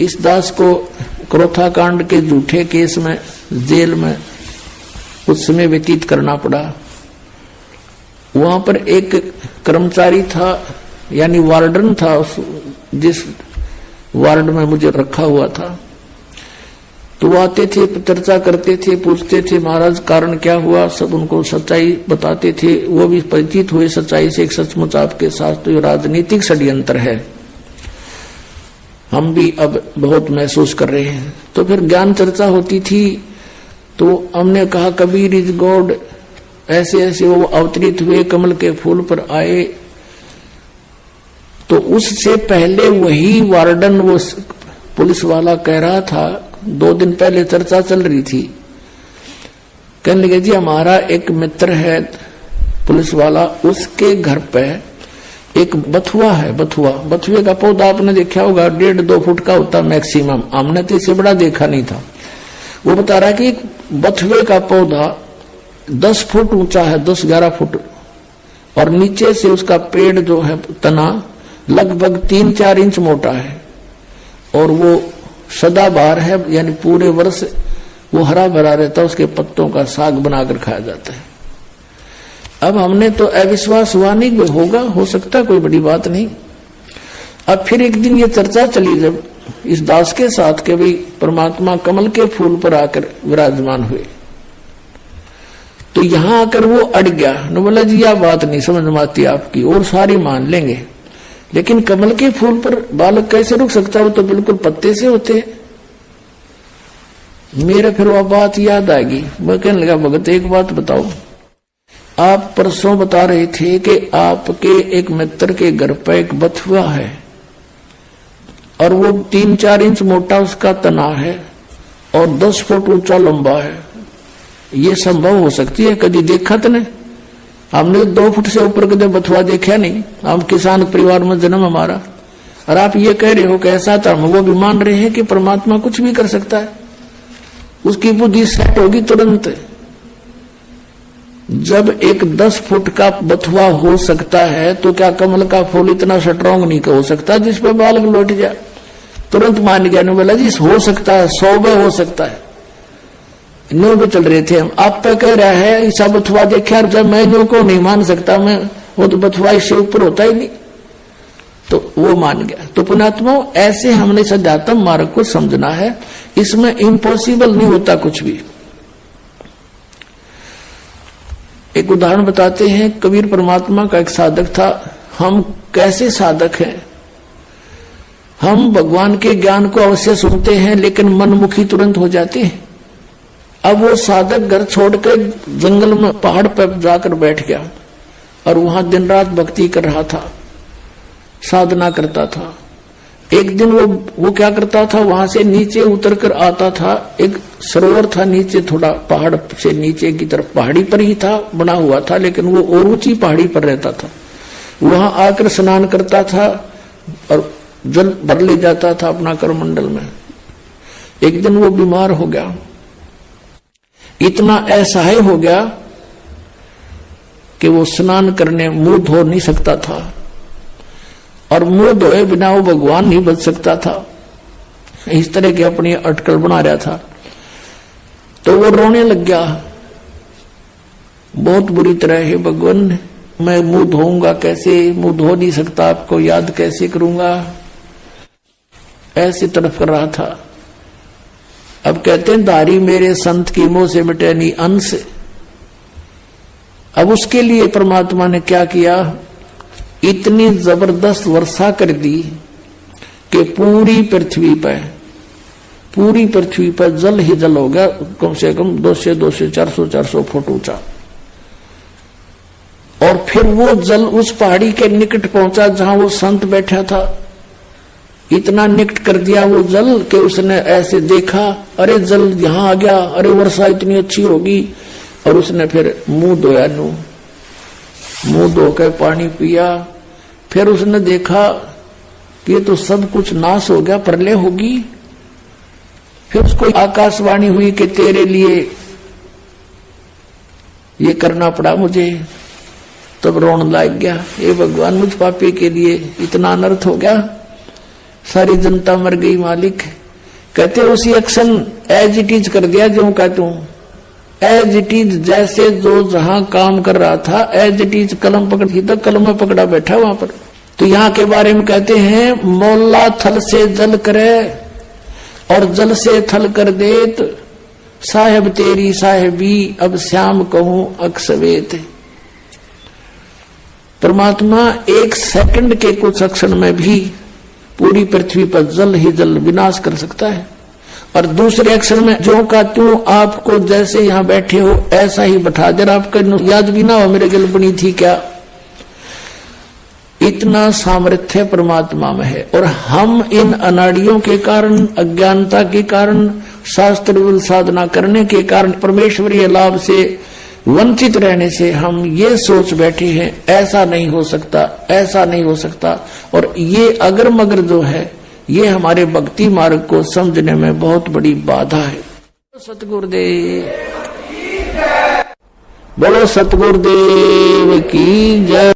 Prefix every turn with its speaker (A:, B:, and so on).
A: इस दास को क्रोथा कांड के झूठे केस में जेल में कुछ समय व्यतीत करना पड़ा। वहां पर एक कर्मचारी था, यानी वार्डन था, जिस वार्ड में मुझे रखा हुआ था। तो वो आते थे, चर्चा करते थे, पूछते थे महाराज कारण क्या हुआ, सब उनको सच्चाई बताते थे। वो भी परिचित हुए सच्चाई से, एक सचमुच आपके साथ तो ये राजनीतिक षड्यंत्र है, हम भी अब बहुत महसूस कर रहे हैं। तो फिर ज्ञान चर्चा होती थी, तो हमने कहा कबीर इज गॉड, ऐसे ऐसे वो अवतरित हुए, कमल के फूल पर आए। तो उससे पहले वही वार्डन, वो पुलिस वाला कह रहा था, 2 दिन पहले चर्चा चल रही थी, कहने लगे जी हमारा एक मित्र है पुलिस वाला, उसके घर पे एक बथुआ है। बथुए का पौधा आपने देखा होगा, 1.5-2 फुट का होता मैक्सिमम, हमने तो इससे बड़ा देखा नहीं था। वो बता रहा कि बथुए का पौधा 10 फुट ऊंचा है, 10-11 फुट, और नीचे से उसका पेड़ जो है तना लगभग 3-4 इंच मोटा है, और वो सदाबहार है, यानी पूरे वर्ष वो हरा भरा रहता है, उसके पत्तों का साग बनाकर खाया जाता है। अब हमने तो अविश्वास हुआ नहीं, होगा, हो सकता, कोई बड़ी बात नहीं। अब फिर एक दिन ये चर्चा चली जब इस दास के साथ के भाई परमात्मा कमल के फूल पर आकर विराजमान हुए, तो यहां आकर वो अड़ गया न, बोला जी यह बात नहीं समझ में आती आपकी, और सारी मान लेंगे, लेकिन कमल के फूल पर बालक कैसे रुक सकता है, वो तो बिल्कुल पत्ते से होते हैं। मेरे फिर वह बात याद आएगी, मैं कहने लगा भगत एक बात बताओ, आप परसों बता रहे थे कि आपके एक मित्र के घर पर एक बथुआ है, और वो 3-4 इंच मोटा उसका तना है, और 10 फुट ऊंचा लंबा है, ये संभव हो सकती है? कभी देखा तो नहीं, हमने 2 फुट से ऊपर कभी बथुआ देखा नहीं, हम किसान परिवार में जन्म हमारा, और आप ये कह रहे हो कि ऐसा था। हम वो भी मान रहे हैं कि परमात्मा कुछ भी कर सकता है, उसकी बुद्धि सेट होगी तुरंत। जब एक 10 फुट का बथुआ हो सकता है, तो क्या कमल का फूल इतना स्ट्रॉन्ग नहीं हो सकता जिसपे बालक लौट जाए? तुरंत मान गया, नहीं बोला जी हो सकता है, 100 में हो सकता है। नो पे चल रहे थे हम, आप पे कह रहा है ऐसा बथुआ देखा, जब मैं नो को नहीं मान सकता, मैं वो तो बथुआ इससे ऊपर होता ही नहीं, तो वो मान गया। तो पुण्यात्मा ऐसे हमने सध्यात्म मार्ग को समझना है, इसमें इम्पॉसिबल नहीं होता कुछ भी। एक उदाहरण बताते हैं, कबीर परमात्मा का एक साधक था। हम कैसे साधक हैं, हम भगवान के ज्ञान को अवश्य सुनते हैं, लेकिन मनमुखी तुरंत हो जाते हैं। अब वो साधक घर छोड़कर जंगल में पहाड़ पर जाकर बैठ गया, और वहां दिन रात भक्ति कर रहा था, साधना करता था। एक दिन वो क्या करता था, वहां से नीचे उतर कर आता था, एक सरोवर था नीचे, थोड़ा पहाड़ से नीचे की तरफ, पहाड़ी पर ही था, बना हुआ था, लेकिन वो और ऊंची पहाड़ी पर रहता था। वहां आकर स्नान करता था और जल भर ले जाता था अपना करमंडल में। एक दिन वो बीमार हो गया, इतना असहाय हो गया कि वो स्नान करने मुंह धो नहीं सकता था, और मुंह धोए बिना वो भगवान नहीं बच सकता था। इस तरह की अपनी अटकल बना रहा था। तो वो रोने लग गया बहुत बुरी तरह, है भगवान मैं मुंह धोऊंगा कैसे, मुंह धो नहीं सकता, आपको याद कैसे करूंगा, ऐसी तरफ कर रहा था। अब कहते हैं दारी मेरे संत की मोह से मिटे नहीं अंश। अब उसके लिए परमात्मा ने क्या किया, इतनी जबरदस्त वर्षा कर दी कि पूरी पृथ्वी पर जल ही जल हो गया, कम से कम 200 400 फुट ऊंचा। और फिर वो जल उस पहाड़ी के निकट पहुंचा जहां वो संत बैठा था, इतना निकट कर दिया वो जल कि उसने ऐसे देखा, अरे जल यहां आ गया, अरे वर्षा इतनी अच्छी होगी। और उसने फिर मुंह धोया, मुंह धोकर पानी पिया। फिर उसने देखा कि ये तो सब कुछ नाश हो गया, प्रलय होगी। फिर उसको आकाशवाणी हुई कि तेरे लिए ये करना पड़ा मुझे। तब रोने लग गया, हे भगवान मुझ पापी के लिए इतना अनर्थ हो गया, सारी जनता मर गई मालिक। कहते उसी एक्शन एज इट इज कर दिया, जो का तू एज इट इज, जैसे जो जहां काम कर रहा था एज इट इज कलम पकड़ी तो कलम में पकड़ा बैठा वहां पर। तो यहाँ के बारे में कहते हैं मौला थल से जल करे और जल से थल कर देत, साहेब तेरी साहेबी अब श्याम कहूं अक्सवेत। परमात्मा एक सेकंड के कुछ क्षण में भी पूरी पृथ्वी पर जल ही जल विनाश कर सकता है। और दूसरे अक्षर में जो का तू आपको जैसे यहाँ बैठे हो ऐसा ही बैठा दे, आपका याद भी ना हो मेरे गल बनी थी क्या। इतना सामर्थ्य परमात्मा में है। और हम इन अनाड़ियों के कारण, अज्ञानता के कारण, शास्त्र साधना करने के कारण, परमेश्वरीय लाभ से वंचित रहने से हम ये सोच बैठे हैं ऐसा नहीं हो सकता, ऐसा नहीं हो सकता। और ये अगर मगर जो है ये हमारे भक्ति मार्ग को समझने में बहुत बड़ी बाधा है। सतगुरुदेव बोलो, सतगुरुदेव की जय।